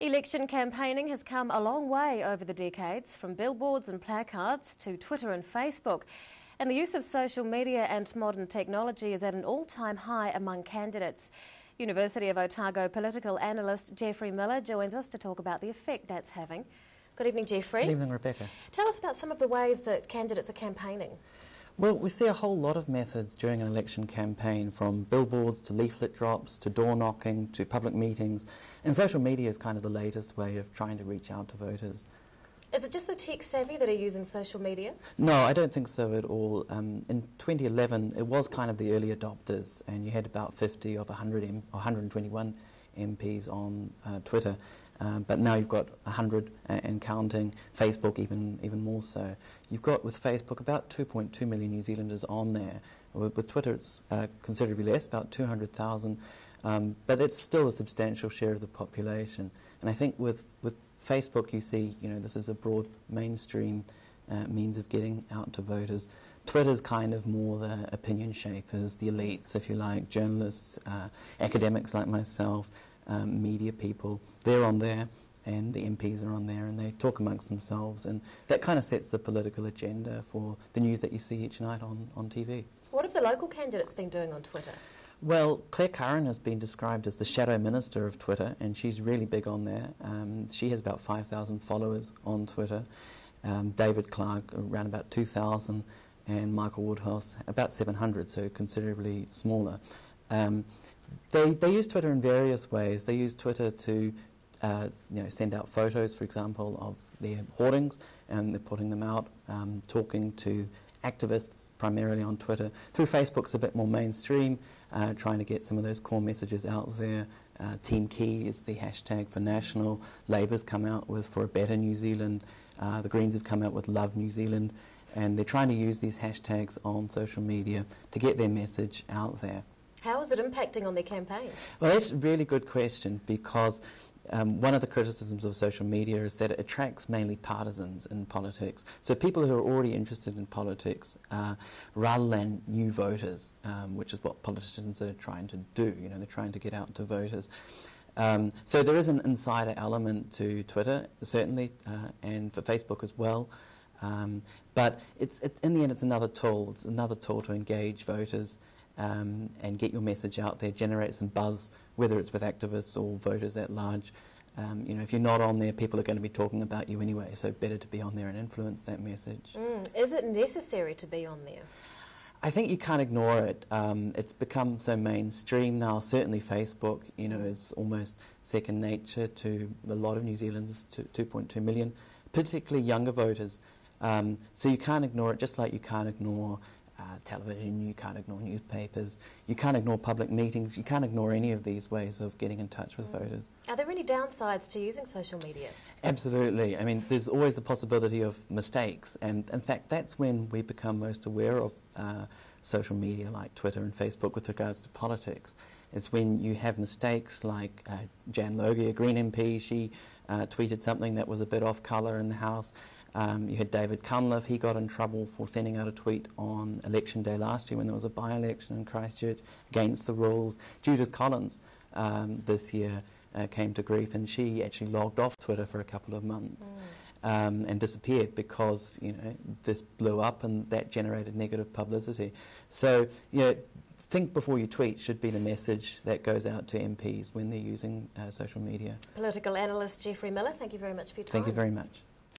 Election campaigning has come a long way over the decades, from billboards and placards to Twitter and Facebook. And the use of social media and modern technology is at an all-time high among candidates. University of Otago political analyst Geoffrey Miller joins us to talk about the effect that's having. Good evening, Geoffrey. Good evening, Rebecca. Tell us about some of the ways that candidates are campaigning. Well, we see a whole lot of methods during an election campaign, from billboards to leaflet drops to door knocking to public meetings, and social media is kind of the latest way of trying to reach out to voters. Is it just the tech savvy that are using social media? No, I don't think so at all. In 2011, it was kind of the early adopters, and you had about 50 of 121 MPs on Twitter. But now you've got 100 and counting, Facebook even more so. You've got, with Facebook, about 2.2 million New Zealanders on there. With Twitter, it's considerably less, about 200,000, but it's still a substantial share of the population. And I think with Facebook, you see, this is a broad mainstream means of getting out to voters. Twitter's kind of more the opinion shapers, the elites, if you like, journalists, academics like myself, media people. They're on there, and the MPs are on there, and they talk amongst themselves, and that kind of sets the political agenda for the news that you see each night on TV. What have the local candidates been doing on Twitter? Well, Claire Curran has been described as the shadow minister of Twitter, and she's really big on there. She has about 5,000 followers on Twitter. David Clark, around about 2,000, and Michael Woodhouse, about 700, so considerably smaller. They use Twitter in various ways. They use Twitter to send out photos, for example, of their hoardings, and they're putting them out, talking to activists primarily on Twitter. Through Facebook, it's a bit more mainstream, trying to get some of those core messages out there. Team Key is the hashtag for National. Labour's come out with For a Better New Zealand. The Greens have come out with Love New Zealand. And they're trying to use these hashtags on social media to get their message out there. How is it impacting on their campaigns? Well, that's a really good question, because one of the criticisms of social media is that it attracts mainly partisans in politics. So people who are already interested in politics, rather than new voters, which is what politicians are trying to do. They're trying to get out to voters. So there is an insider element to Twitter, certainly, and for Facebook as well. But in the end, it's another tool. It's another tool to engage voters and get your message out there, generate some buzz, whether it's with activists or voters at large. If you're not on there, people are going to be talking about you anyway, so better to be on there and influence that message. Is it necessary to be on there? I think you can't ignore it. It's become so mainstream now. Certainly Facebook, is almost second nature to a lot of New Zealanders, 2.2 million, particularly younger voters. So you can't ignore it, just like you can't ignore television, you can't ignore newspapers, you can't ignore public meetings, you can't ignore any of these ways of getting in touch with voters. Are there any downsides to using social media? Absolutely. I mean, there's always the possibility of mistakes, and in fact that's when we become most aware of social media like Twitter and Facebook with regards to politics. It's when you have mistakes like Jan Logie, a Green MP, she tweeted something that was a bit off colour in the House. You had David Cunliffe, he got in trouble for sending out a tweet on election day last year when there was a by-election in Christchurch against the rules. Judith Collins this year came to grief, and she actually logged off Twitter for a couple of months and disappeared because this blew up and that generated negative publicity. So think before you tweet should be the message that goes out to MPs when they're using social media. Political analyst Geoffrey Miller, thank you very much for your time. Thank you very much.